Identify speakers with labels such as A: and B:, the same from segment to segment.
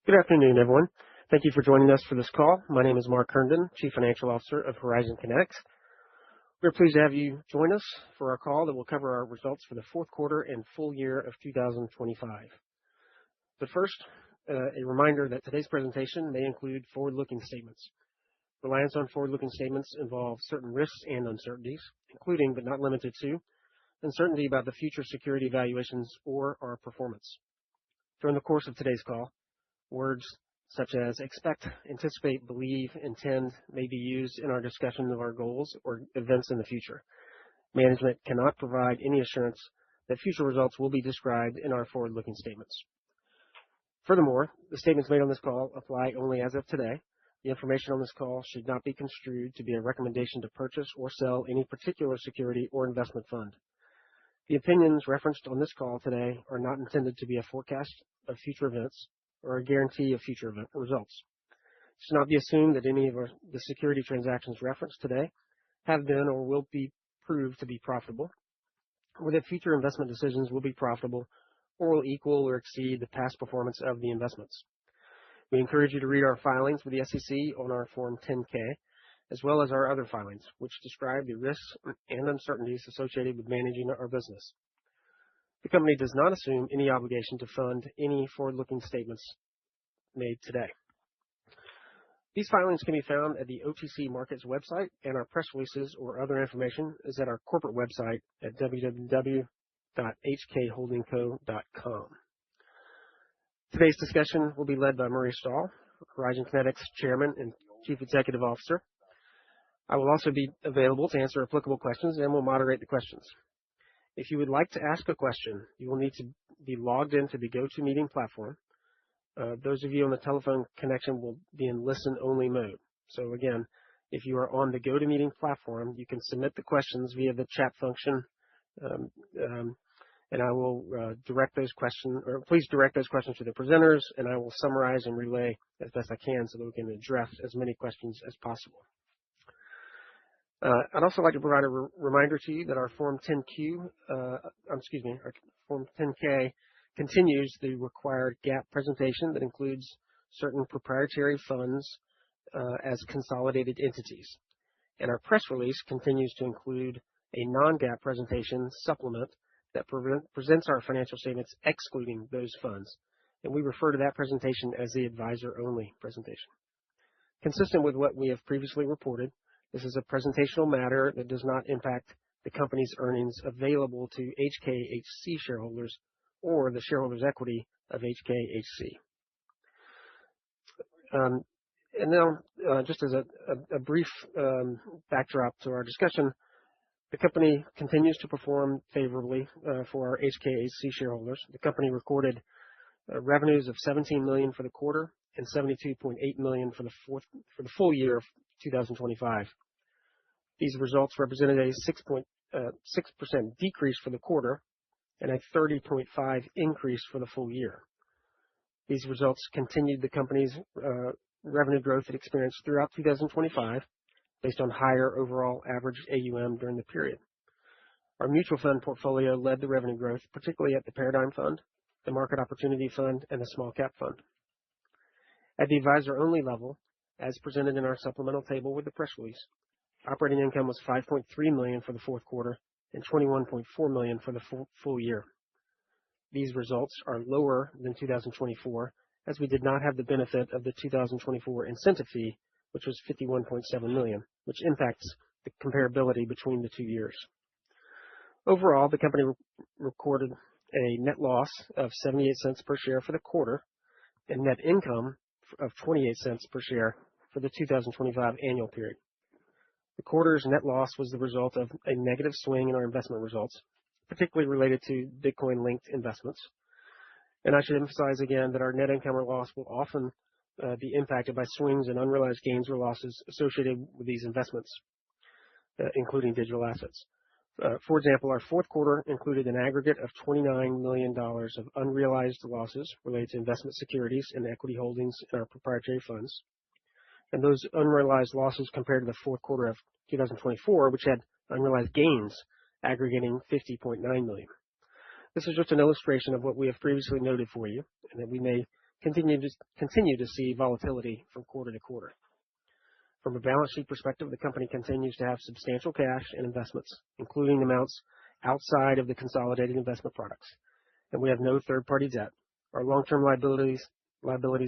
A: Good afternoon, everyone. Thank you for joining us for this call. My name is Mark Herndon, Chief Financial Officer of Horizon Kinetics. We're pleased to have you join us for our call that will cover our results for the fourth quarter and full year of 2025. But first, a reminder that today's presentation may include forward-looking statements. Reliance on forward-looking statements involves certain risks and uncertainties, including but not limited to uncertainty about the future security valuations or our performance. During the course of today's call, words such as expect, anticipate, believe, intend may be used in our discussion of our goals or events in the future. Management cannot provide any assurance that future results will be described in our forward-looking statements. Furthermore, the statements made on this call apply only as of today. The information on this call should not be construed to be a recommendation to purchase or sell any particular security or investment fund. The opinions referenced on this call today are not intended to be a forecast of future events or a guarantee of future event results. It should not be assumed that any of the security transactions referenced today have been or will be proved to be profitable, or that future investment decisions will be profitable or will equal or exceed the past performance of the investments. We encourage you to read our filings with the SEC on our Form 10-K, as well as our other filings, which describe the risks and uncertainties associated with managing our business. The company does not assume any obligation to fund any forward-looking statements made today. These filings can be found at the OTC Markets website, and our press releases or other information is at our corporate website at www.hkholdingco.com. Today's discussion will be led by Murray Stahl, Horizon Kinetics Chairman and Chief Executive Officer. I will also be available to answer applicable questions and will moderate the questions. If you would like to ask a question, you will need to be logged into the GoToMeeting platform. Those of you on the telephone connection will be in listen-only mode. So again, if you are on the GoToMeeting platform, you can submit the questions via the chat function, and I will direct those questions, or please direct those questions to the presenters, and I will summarize and relay as best I can so that we can address as many questions as possible. I'd also like to provide a reminder to you that our Form 10-K continues the required GAAP presentation that includes certain proprietary funds as consolidated entities. And our press release continues to include a non-GAAP presentation supplement that presents our financial statements excluding those funds. And we refer to that presentation as the advisor-only presentation. Consistent with what we have previously reported, this is a presentational matter that does not impact the company's earnings available to HKHC shareholders or the shareholders' equity of HKHC. And now, just as a brief backdrop to our discussion, the company continues to perform favorably for our HKHC shareholders. The company recorded revenues of $17 million for the quarter and $72.8 million for the full year of 2025. These results represented a 6.6% decrease for the quarter and a 30.5% increase for the full year. These results continued the company's revenue growth it experienced throughout 2025 based on higher overall average AUM during the period. Our mutual fund portfolio led the revenue growth, particularly at the Paradigm Fund, the Market Opportunity Fund, and the Small Cap Fund. At the advisor-only level, as presented in our supplemental table with the press release, operating income was $5.3 million for the fourth quarter and $21.4 million for the full year. These results are lower than 2024, as we did not have the benefit of the 2024 incentive fee, which was $51.7 million, which impacts the comparability between the 2 years. Overall, the company recorded a net loss of 78 cents per share for the quarter and net income of 28 cents per share for the 2025 annual period. The quarter's net loss was the result of a negative swing in our investment results, particularly related to Bitcoin-linked investments. And I should emphasize again that our net income or loss will often be impacted by swings in unrealized gains or losses associated with these investments, including digital assets. For example, our fourth quarter included an aggregate of $29 million of unrealized losses related to investment securities and equity holdings in our proprietary funds. And those unrealized losses compared to the fourth quarter of 2024, which had unrealized gains aggregating $50.9 million. This is just an illustration of what we have previously noted for you, and that we may continue to see volatility from quarter to quarter. From a balance sheet perspective, the company continues to have substantial cash and investments, including amounts outside of the consolidated investment products, and we have no third-party debt. Our long-term liabilities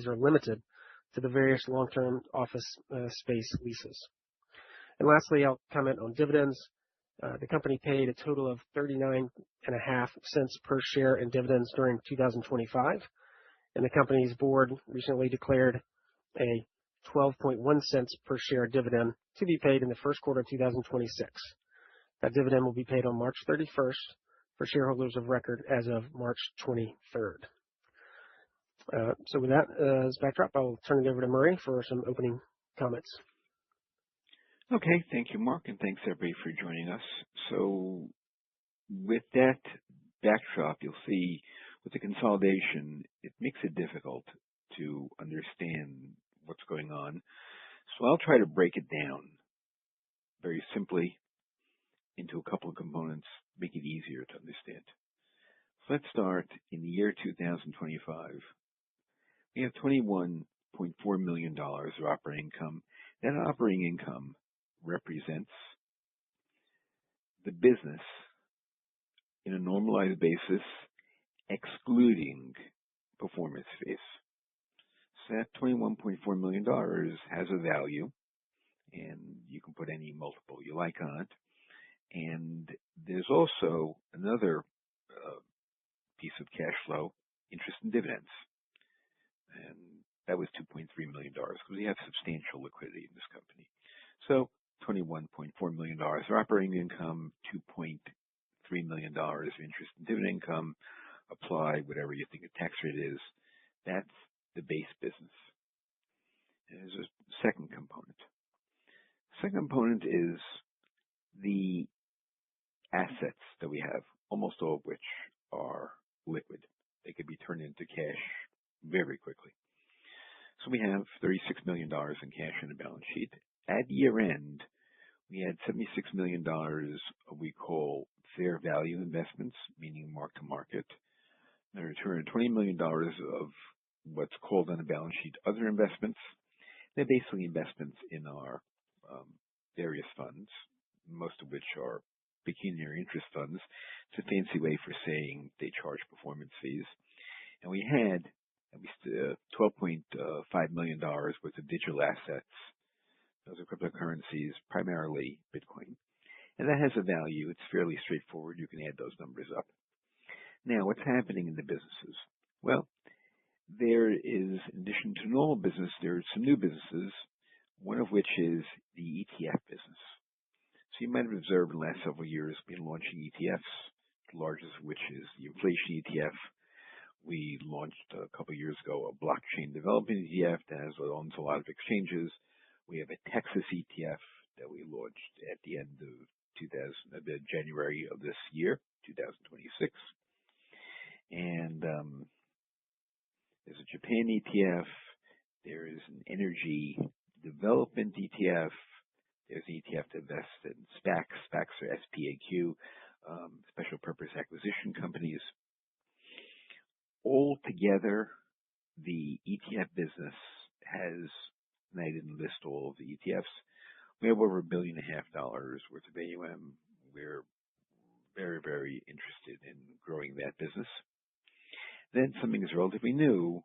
A: are limited to the various long-term office space leases. And lastly, I'll comment on dividends. The company paid a total of 39.5 cents per share in dividends during 2025, and the company's board recently declared a 12.1 cents per share dividend to be paid in the first quarter of 2026. That dividend will be paid on March 31st for shareholders of record as of March 23rd. So with that as backdrop, I'll turn it over to Murray for some opening comments.
B: Okay, thank you, Mark, and thanks everybody for joining us. So with that backdrop, you'll see with the consolidation, it makes it difficult to understand what's going on. So I'll try to break it down very simply into a couple of components, make it easier to understand. So let's start in the year 2025. We have $21.4 million of operating income. That operating income represents the business in a normalized basis, excluding performance fees. So that $21.4 million has a value, and you can put any multiple you like on it. And there's also another piece of cash flow, interest and dividends. And that was $2.3 million because we have substantial liquidity in this company. So $21.4 million of operating income, $2.3 million of interest and dividend income. Apply whatever you think the tax rate is. That's the base business. And there's a second component. The second component is the assets that we have, almost all of which are liquid. They could be turned into cash very quickly. So we have $36 million in cash in the balance sheet. At year end, we had $76 million of we call fair value investments, meaning mark to market. And a return of $20 million of what's called on the balance sheet other investments. They're basically investments in our various funds, most of which are pecuniary interest funds. It's a fancy way for saying they charge performance fees. And we had at least $12.5 million worth of digital assets. Those are cryptocurrencies, primarily Bitcoin. And that has a value. It's fairly straightforward. You can add those numbers up. Now, what's happening in the businesses? Well, there is, in addition to normal business, there are some new businesses, one of which is the ETF business. So you might have observed in the last several years, we've been launching ETFs, the largest of which is the inflation ETF. We launched a couple of years ago a blockchain development ETF that owns a lot of exchanges. We have a Texas ETF that we launched at the end of January of this year, 2026. And there's a Japan ETF. There is an energy development ETF. There's an ETF that invests in SPACs. SPACs are SPAQ, special purpose acquisition companies. Altogether, the ETF business has, and I didn't list all of the ETFs, we have over $1.5 billion worth of AUM. We're very, very interested in growing that business. Then something is relatively new.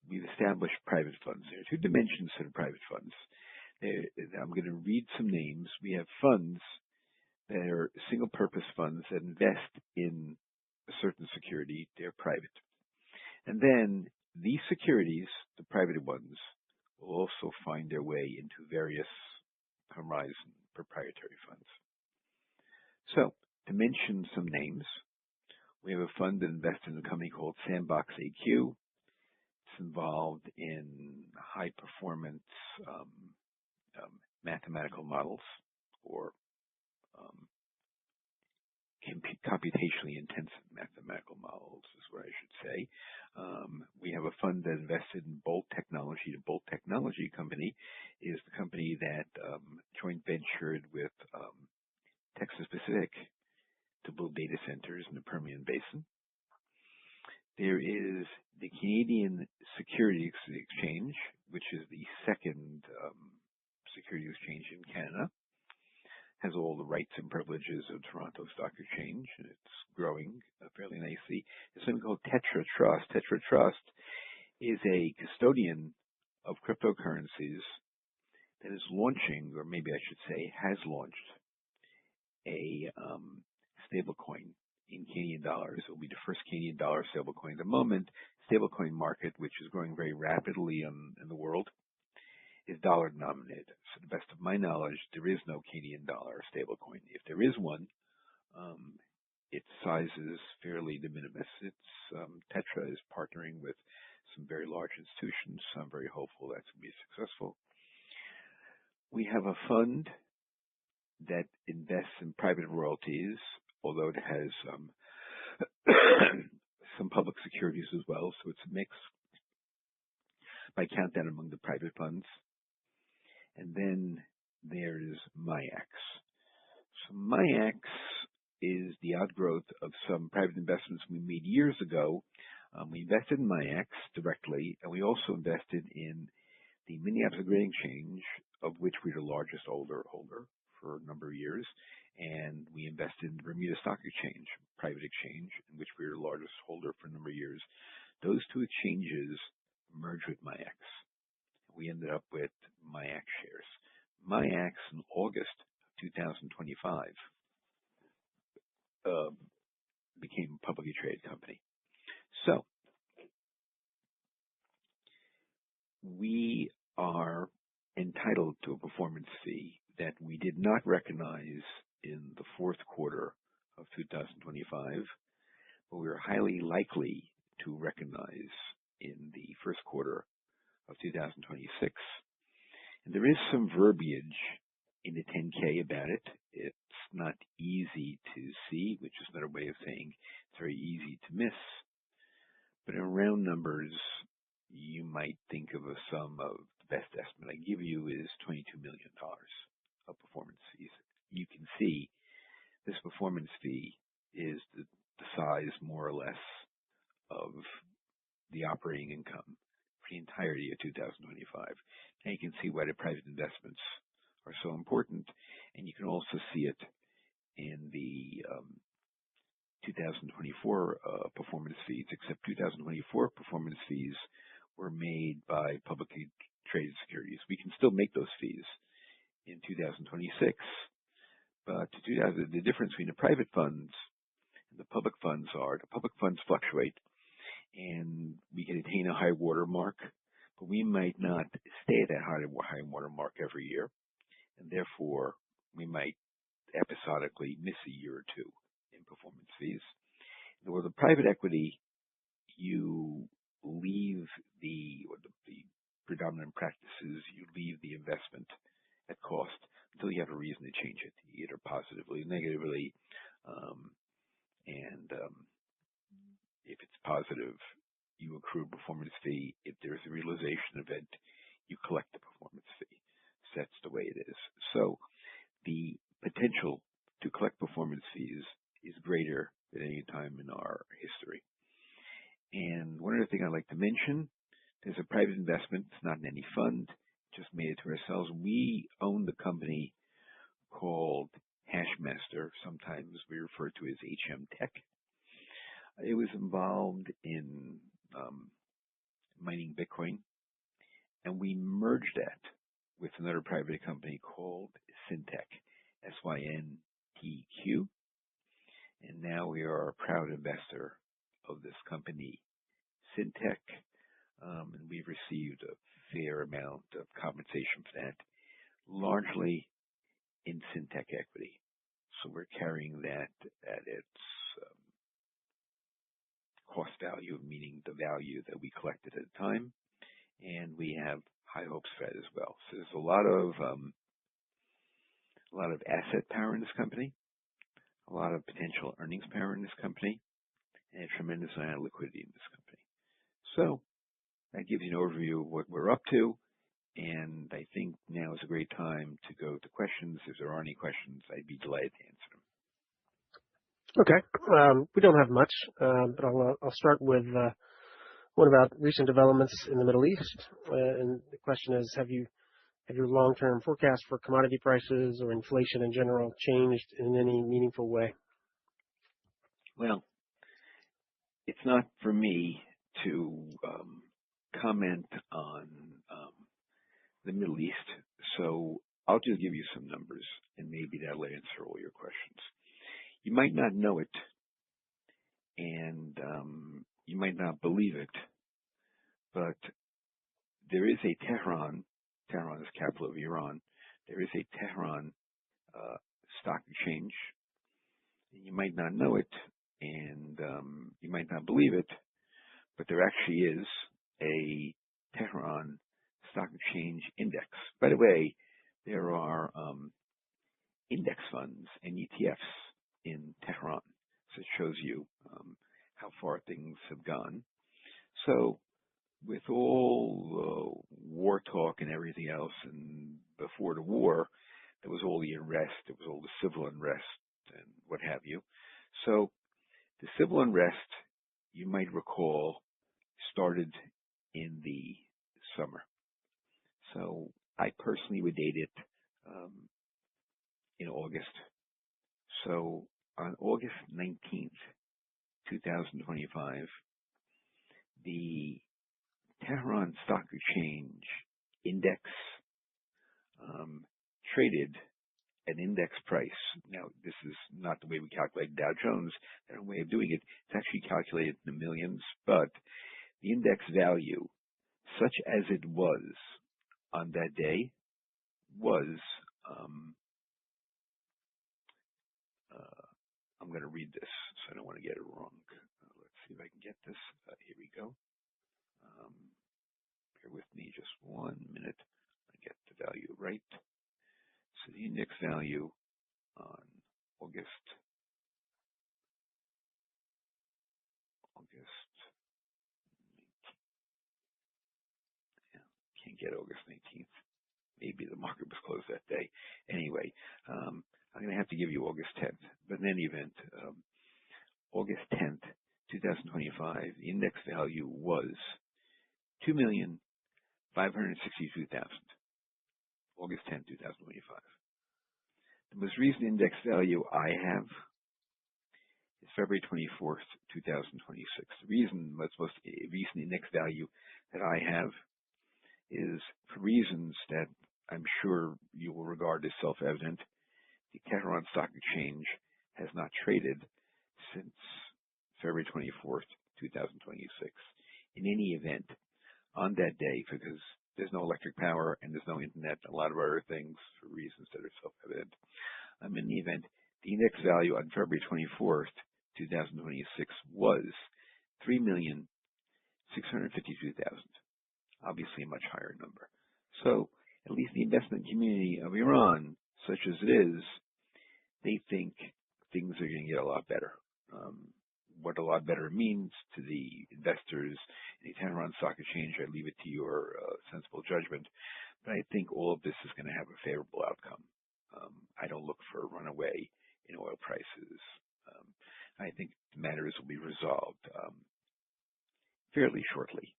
B: We've established private funds. There are two dimensions to the private funds. I'm going to read some names. We have funds that are single-purpose funds that invest in a certain security. They're private. And then these securities, the private ones, will also find their way into various Horizon proprietary funds. So, to mention some names, we have a fund that invests in a company called Sandbox AQ. It's involved in high-performance mathematical models, or computationally intensive mathematical models is what I should say. We have a fund that invested in Bolt Technology. The Bolt Technology company is the company that joint ventured with Texas Pacific to build data centers in the Permian Basin. There is the Canadian Securities rights and privileges of Toronto Stock Exchange, and it's growing fairly nicely. It's something called Tetra Trust. Tetra Trust is a custodian of cryptocurrencies that is launching, or maybe I should say has launched, a stablecoin in Canadian dollars. It will be the first Canadian dollar stablecoin. At the moment, stablecoin market, which is growing very rapidly in the world, is dollar denominated. So to the best of my knowledge, there is no Canadian dollar stablecoin. If there is one, its size is fairly de minimis. Tetra is partnering with some very large institutions, so I'm very hopeful that's going to be successful. We have a fund that invests in private royalties, although it has some public securities as well, so it's a mix. I count that among the private funds. And then there is MIAX. So MIAX is the outgrowth of some private investments we made years ago. We invested in MIAX directly, and we also invested in the Minneapolis Grain Exchange, of which we're the largest holder for a number of years, and we invested in the Bermuda Stock Exchange, private exchange, in which we're the largest holder for a number of years. Those two exchanges merged with MIAX. We ended up with MIAX shares. MIAX in August 2025 became a publicly traded company. So we are entitled to a performance fee that we did not recognize in the fourth quarter of 2025, but we are highly likely to recognize in the first quarter of 2026. And there is some verbiage in the 10K about it. It's not easy to see, which is another way of saying it's very easy to miss. But in round numbers, you might think of a sum of, the best estimate I give you is $22 million of performance fees. You can see this performance fee is the size, more or less, of the operating income for the entirety of 2025. And you can see why the private investments are so important. And you can also see it in the 2024 performance fees, except 2024 performance fees were made by publicly traded securities. We can still make those fees in 2026, but the difference between the private funds and the public funds are the public funds fluctuate, and we can attain a high water mark, but we might not stay at that high water mark every year, and therefore we might episodically miss a year or two in performance fees. With the private equity, you leave the predominant practices, you leave the investment at cost until you have a reason to change it, either positively or negatively. If it's positive, you accrue a performance fee. If there's a realization event, you collect the performance fee. So that's the way it is. So the potential to collect performance fees is greater than any time in our history. And one other thing I'd like to mention, there's a private investment. It's not in any fund. Just made it to ourselves. We own the company called Hashmaster. Sometimes we refer to it as HM Tech. It was involved in mining Bitcoin, and we merged that with another private company called Syntec, SYNTQ. And now we are a proud investor of this company, Syntec, and we've received a fair amount of compensation for that, largely in Syntec equity. So we're carrying that at its cost value, meaning the value that we collected at the time, and we have high hopes for that as well. So there's a lot of asset power in this company, a lot of potential earnings power in this company, and a tremendous amount of liquidity in this company. So that gives you an overview of what we're up to, and I think now is a great time to go to questions. If there are any questions, I'd be delighted to answer them.
A: Okay. We don't have much, but I'll start with one about recent developments in the Middle East. And the question is, have you Have your long-term forecast for commodity prices or inflation in general changed in any meaningful way?
B: Well, it's not for me to comment on the Middle East, so I'll just give you some numbers, and maybe that'll answer all your questions. You might not know it, and you might not believe it, but there is a Tehran is the capital of Iran. There is a Tehran stock exchange. You might not know it, and you might not believe it, but there actually is a Tehran stock exchange index. By the way, there are index funds and ETFs in Tehran, so it shows you how far things have gone. So with all war talk and everything else, and before the war, there was all the unrest, there was all the civil unrest and what have you. So the civil unrest, you might recall, started in the summer. So I personally would date it in August. So on August 19th, 2025, the Tehran Stock Exchange index traded an index price. Now, this is not the way we calculate Dow Jones. There's a way of doing it. It's actually calculated in the millions, but the index value, such as it was on that day, was, I'm going to read this, so I don't want to get it wrong. Let's see if I can get this. Here we go. Bear with me just 1 minute. I get the value right. So the index value on August, yeah, can't get August 19th. Maybe the market was closed that day. Anyway, I'm going to have to give you August 10th. But in any event, August 10th, 2025, the index value was 2,562,000. August 10th, 2025. The most recent index value I have is February 24th, 2026. The most recent index value that I have is, for reasons that I'm sure you will regard as self-evident, the Tehran Stock Exchange has not traded since February 24th, 2026. In any event, on that day, because there's no electric power and there's no internet, a lot of other things for reasons that are self-evident. In the event, the index value on February 24th, 2026 was 3,652,000. Obviously a much higher number. So at least the investment community of Iran, such as it is, they think things are going to get a lot better. What a lot better means to the investors in the Tehran Stock Exchange, I leave it to your sensible judgment. But I think all of this is going to have a favorable outcome. I don't look for a runaway in oil prices. I think the matters will be resolved fairly shortly.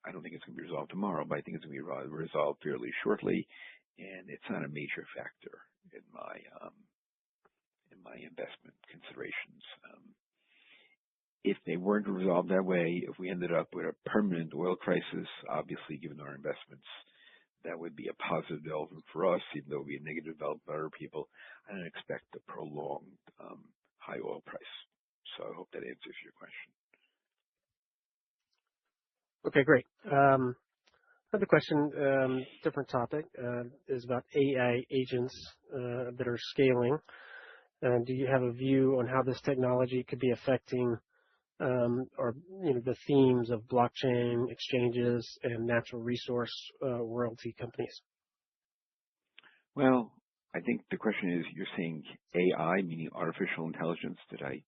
B: I don't think it's going to be resolved tomorrow, but I think it's going to be resolved fairly shortly, and it's not a major factor in my investment considerations. If they weren't resolved that way, if we ended up with a permanent oil crisis, obviously, given our investments, that would be a positive development for us, even though it would be a negative development for other people. I don't expect a prolonged high oil price. So I hope that answers your question.
A: Okay, great. Another question, different topic, is about AI agents that are scaling. Do you have a view on how this technology could be affecting the themes of blockchain exchanges and natural resource royalty companies?
B: Well, I think the question is, you're saying AI, meaning artificial intelligence. Did I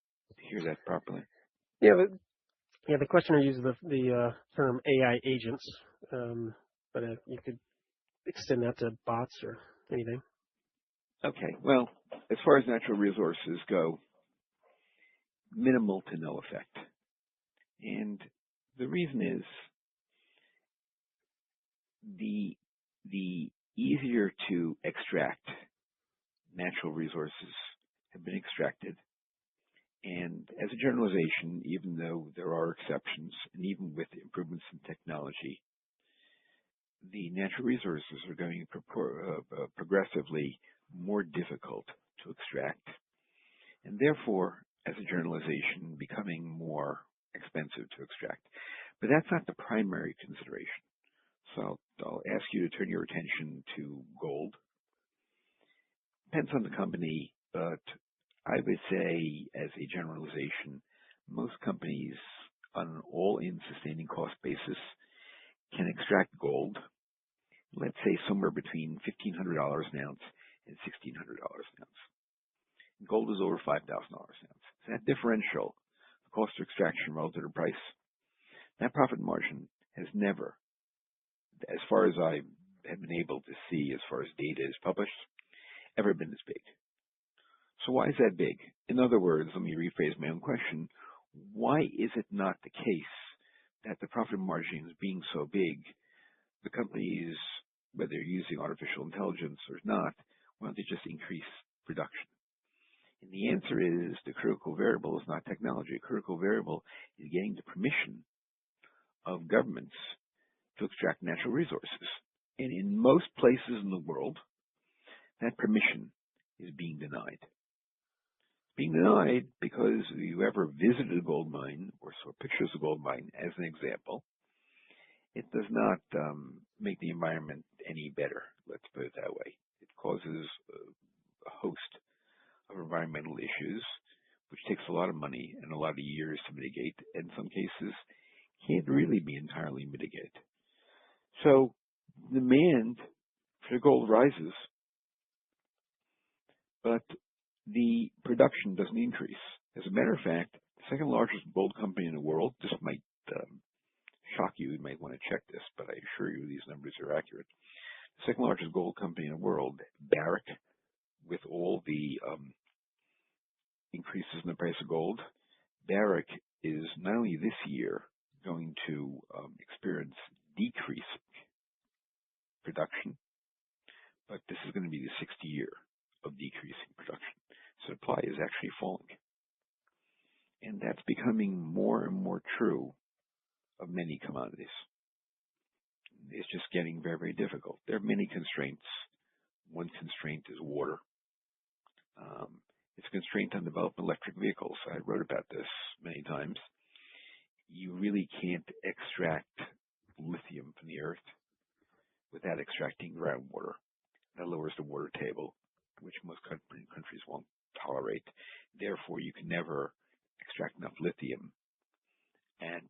B: hear that properly?
A: Yeah, the questioner uses the term AI agents, but you could extend that to bots or anything.
B: Okay. Well, as far as natural resources go, minimal to no effect. And the reason is the easier to extract natural resources have been extracted. And as a generalization, even though there are exceptions, and even with improvements in technology, the natural resources are going progressively more difficult to extract, and therefore, as a generalization, becoming more expensive to extract. But that's not the primary consideration. So I'll ask you to turn your attention to gold. Depends on the company, but I would say, as a generalization, most companies on an all-in sustaining cost basis can extract gold, let's say somewhere between $1,500 an ounce and $1,600 an ounce. Gold is over $5,000 an ounce. So that differential, the cost of extraction relative to price, that profit margin has never, as far as I have been able to see, as far as data is published, ever been this big. So why is that big? In other words, let me rephrase my own question. Why is it not the case that the profit margins being so big, the companies, whether they're using artificial intelligence or not, why don't they just increase production? And the answer is the critical variable is not technology. A critical variable is getting the permission of governments to extract natural resources. And in most places in the world, that permission is being denied. Being denied because you ever visited a gold mine or saw pictures of a gold mine, as an example, it does not make the environment any better, let's put it that way. It causes a host of environmental issues, which takes a lot of money and a lot of years to mitigate, and in some cases can't really be entirely mitigated. So demand for gold rises, but the production doesn't increase. As a matter of fact, the second largest gold company in the world, this might shock you, you might want to check this, but I assure you these numbers are accurate. The second largest gold company in the world, Barrick, with all the increases in the price of gold, Barrick is not only this year going to experience decreasing production, but this is going to be the 60th year of decreasing production. Supply is actually falling. And that's becoming more and more true of many commodities. It's just getting very, very difficult. There are many constraints. One constraint is water. It's a constraint on developing electric vehicles. I wrote about this many times. You really can't extract lithium from the earth without extracting groundwater. That lowers the water table, which most countries won't tolerate. Therefore, you can never extract enough lithium at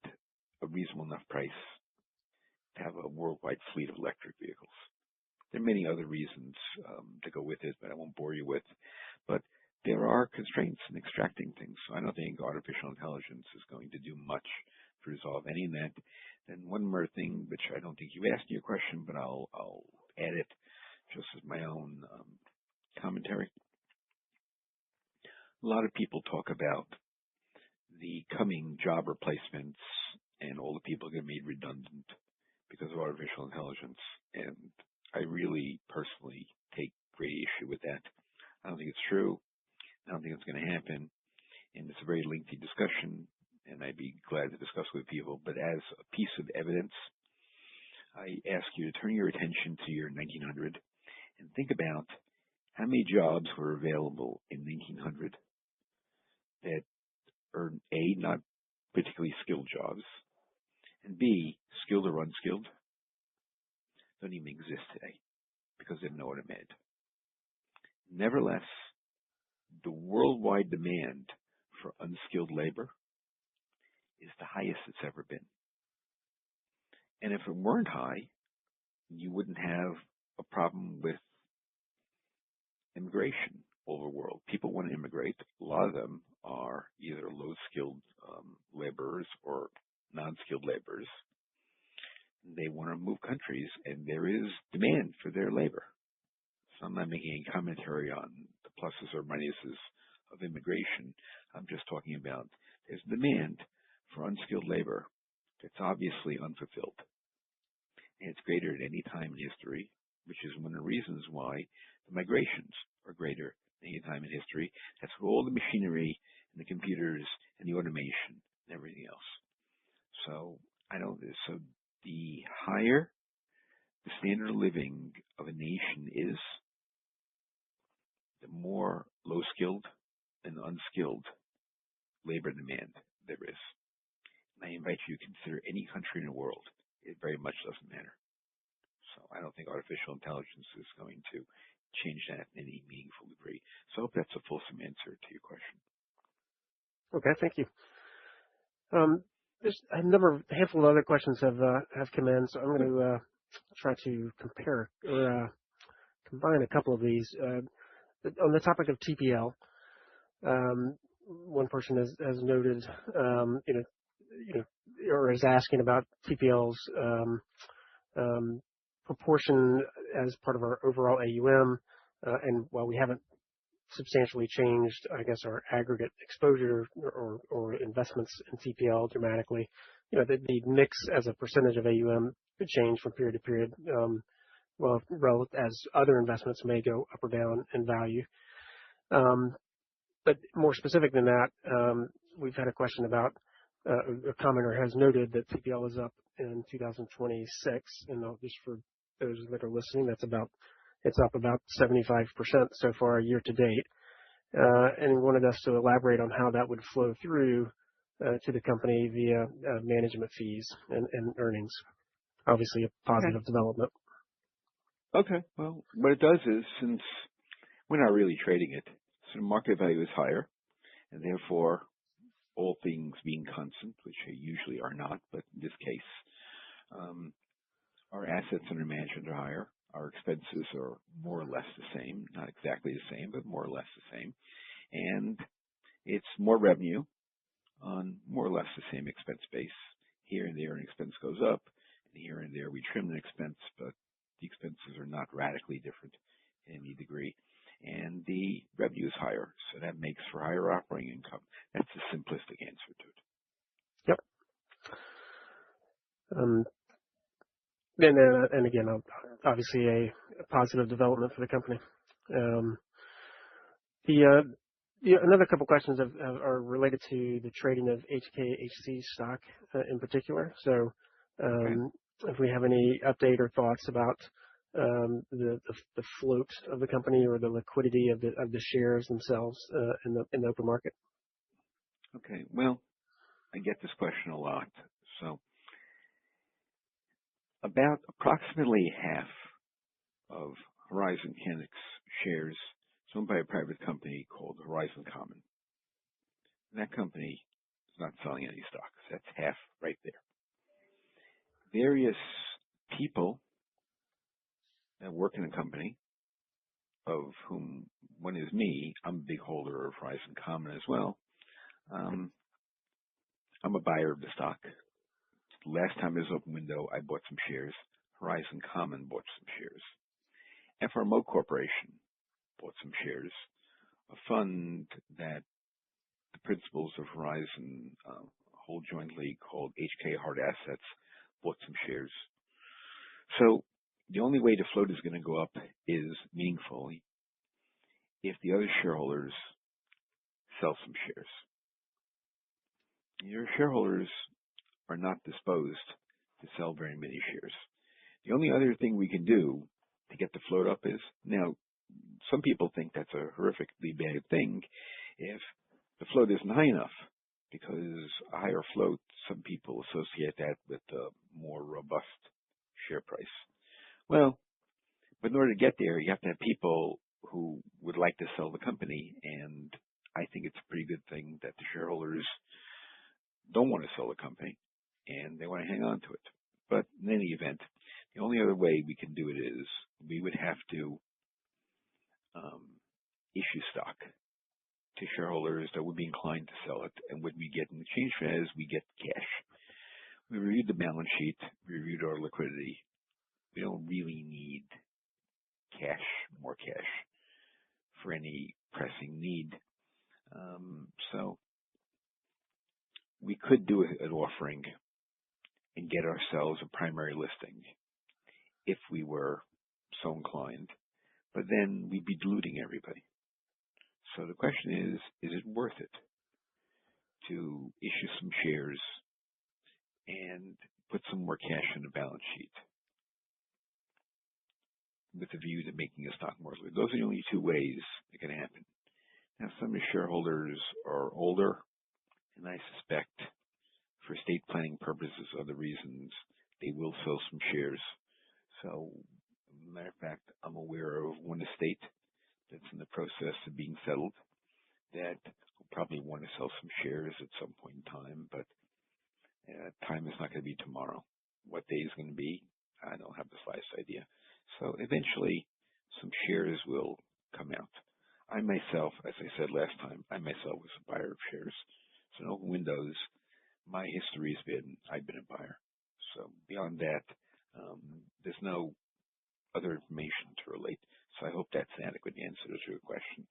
B: a reasonable enough price to have a worldwide fleet of electric vehicles. There are many other reasons to go with it, but I won't bore you with. But there are constraints in extracting things. So I don't think artificial intelligence is going to do much to resolve any of that. And one more thing, which I don't think you asked in your question, but I'll add it just as my own commentary. A lot of people talk about the coming job replacements and all the people are going to be made redundant because of artificial intelligence. And I really personally take great issue with that. I don't think it's true. I don't think it's going to happen. And it's a very lengthy discussion, and I'd be glad to discuss with people. But as a piece of evidence, I ask you to turn your attention to year 1900 and think about how many jobs were available in 1900 that are A, not particularly skilled jobs, and B, skilled or unskilled, don't even exist today because they've been automated. Nevertheless, the worldwide demand for unskilled labor is the highest it's ever been. And if it weren't high, you wouldn't have a problem with immigration all over the world. People want to immigrate. A lot of them are either low-skilled laborers or non-skilled laborers. They want to move countries, and there is demand for their labor. So I'm not making any commentary on the pluses or minuses of immigration. I'm just talking about there's demand for unskilled labor that's obviously unfulfilled. And it's greater at any time in history. which is one of the reasons why the migrations are greater than any time in history. That's with all the machinery and the computers and the automation and everything else. So so the higher the standard of living of a nation is, the more low-skilled and unskilled labor demand there is. And I invite you to consider any country in the world. It very much doesn't matter. So I don't think artificial intelligence is going to change that in any meaningful degree. So I hope that's a fulsome answer to your question.
A: Okay, thank you. There's a handful of other questions have come in, so I'm going to try to compare or combine a couple of these. On the topic of TPL, one person has noted, or is asking about TPL's proportion as part of our overall AUM, and while we haven't substantially changed, I guess, our aggregate exposure or investments in TPL dramatically, the mix as a percentage of AUM could change from period to period, as other investments may go up or down in value. But more specific than that, we've had a question about, a commenter has noted that TPL is up in 2026, and just for those that are listening, it's up about 75% so far year to date. And he wanted us to elaborate on how that would flow through to the company via management fees and earnings. Obviously, a positive development.
B: Okay. Well, what it does is, since we're not really trading it, so the market value is higher, and therefore, all things being constant, which they usually are not, but in this case, our assets under management are higher. Our expenses are more or less the same, not exactly the same, but more or less the same. And it's more revenue on more or less the same expense base. Here and there, an expense goes up, and here and there we trim an expense, but the expenses are not radically different in any degree. And the revenue is higher, so that makes for higher operating income. That's the simplistic answer to it.
A: Yep. And again, obviously a positive development for the company. Another couple questions are related to the trading of HKHC stock in particular. So, if we have any update or thoughts about the float of the company or the liquidity of the shares themselves in the open market.
B: Okay. Well, I get this question a lot. So, about approximately half of Horizon Kinetics shares is owned by a private company called Horizon Common. And that company is not selling any stocks. That's half right there. Various people that work in the company, of whom one is me. I'm a big holder of Horizon Common as well. I'm a buyer of the stock. Last time it was open window, I bought some shares. Horizon Common bought some shares. FRMO Corporation bought some shares. A fund that the principals of Horizon hold jointly, called HK Hard Assets, bought some shares. So the only way the float is going to go up is meaningfully if the other shareholders sell some shares. Your shareholders are not disposed to sell very many shares. The only other thing we can do to get the float up is, now, some people think that's a horrifically bad thing if the float isn't high enough, because a higher float, some people associate that with a more robust share price. Well, but in order to get there, you have to have people who would like to sell the company, and I think it's a pretty good thing that the shareholders don't want to sell the company, and they want to hang on to it. But in any event, the only other way we can do it is we would have to issue stock to shareholders that would be inclined to sell it, and what we get in exchange for that is we get cash. We reviewed the balance sheet, we reviewed our liquidity. We don't really need cash, more cash, for any pressing need. So we could do an offering and get ourselves a primary listing if we were so inclined, but then we'd be diluting everybody. So the question is it worth it to issue some shares and put some more cash in the balance sheet with a view to making the stock more liquid? Those are the only two ways it can happen. Now, some of the shareholders are older, and I suspect for estate planning purposes, other reasons, they will sell some shares. So, matter of fact, I'm aware of one estate that's in the process of being settled that will probably want to sell some shares at some point in time, but time is not going to be tomorrow. What day is going to be, I don't have the slightest idea. So eventually, some shares will come out. I myself, as I said last time, I myself was a buyer of shares. So in open windows, my history has been, I've been a buyer. So beyond that, there's no other information to relate. So I hope that's an adequate answer to your question.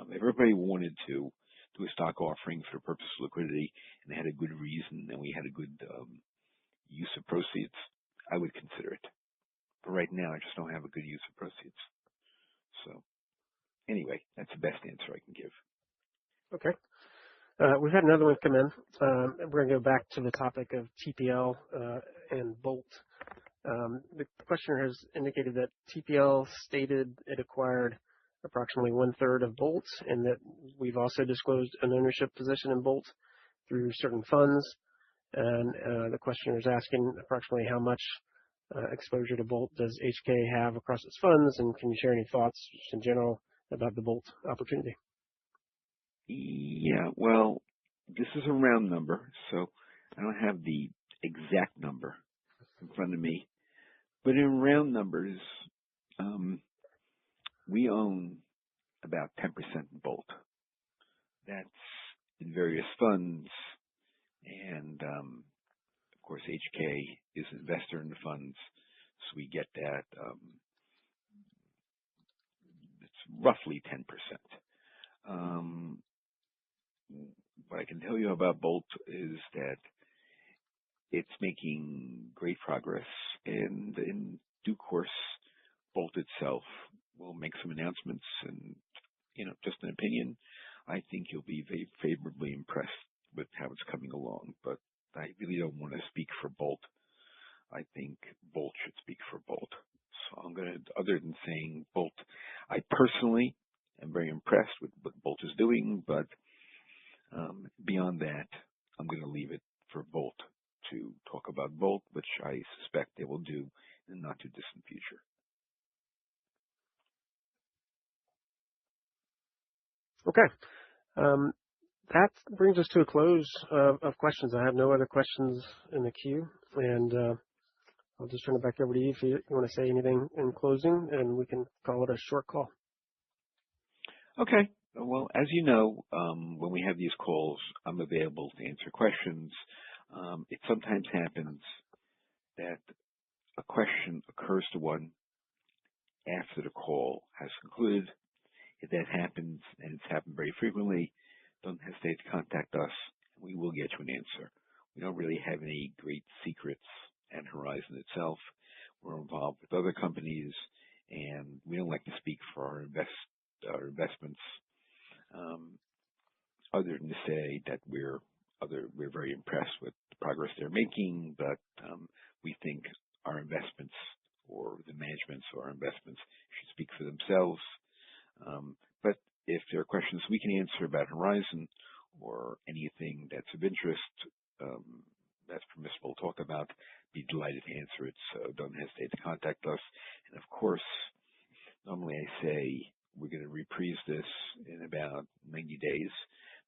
B: If everybody wanted to do a stock offering for the purpose of liquidity and they had a good reason and we had a good use of proceeds, I would consider it. But right now, I just don't have a good use of proceeds. So anyway, that's the best answer I can give.
A: Okay. We've had another one come in. We're going to go back to the topic of TPL and Bolt. The questioner has indicated that TPL stated it acquired approximately 1/3 of Bolt, and that we've also disclosed an ownership position in Bolt through certain funds. And the questioner is asking approximately how much exposure to Bolt does HK have across its funds, and can you share any thoughts just in general about the Bolt opportunity?
B: Yeah, well, this is a round number, so I don't have the exact number in front of me. But in round numbers, we own about 10% in Bolt. That's in various funds, and of course, HK is an investor in the funds, so we get that. It's roughly 10%. What I can tell you about Bolt is that it's making great progress, and in due course, Bolt itself will make some announcements. And just an opinion, I think you'll be very favorably impressed with how it's coming along. But I really don't want to speak for Bolt. I think Bolt should speak for Bolt. So I'm going to, other than saying Bolt, I personally am very impressed with what Bolt is doing, but beyond that, I'm going to leave it for Bolt to talk about Bolt, which I suspect they will do in the not too distant future.
A: Okay. That brings us to a close of questions. I have no other questions in the queue, and I'll just turn it back over to you if you want to say anything in closing, and we can call it a short call.
B: Okay. Well, as you know, when we have these calls, I'm available to answer questions. It sometimes happens that a question occurs to one after the call has concluded. If that happens, and it's happened very frequently, don't hesitate to contact us, and we will get you an answer. We don't really have any great secrets at Horizon itself. We're involved with other companies, and we don't like to speak for our investments, other than to say that we're very impressed with the progress they're making, but we think our investments or the managements of our investments should speak for themselves. But if there are questions we can answer about Horizon or anything that's of interest that's permissible to talk about, be delighted to answer it. So don't hesitate to contact us. And of course, normally I say we're going to reprise this in about 90 days.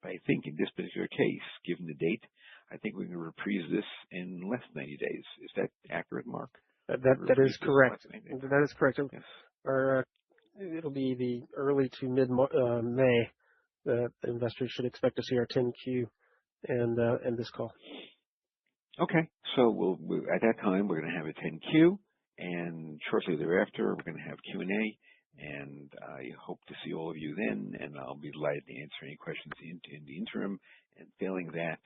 B: But I think in this particular case, given the date, I think we're going to reprise this in less than 90 days. Is that accurate, Mark?
A: That is correct. That is correct.
B: Yes.
A: It'll be the early to mid-May that investors should expect to see our 10Q and this call.
B: Okay. So at that time, we're going to have a 10Q, and shortly thereafter, we're going to have Q&A. And I hope to see all of you then, and I'll be delighted to answer any questions in the interim. And failing that,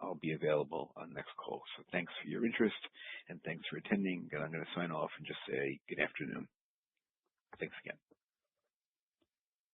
B: I'll be available on next call. So thanks for your interest, and thanks for attending. And I'm going to sign off and just say good afternoon. Thanks again.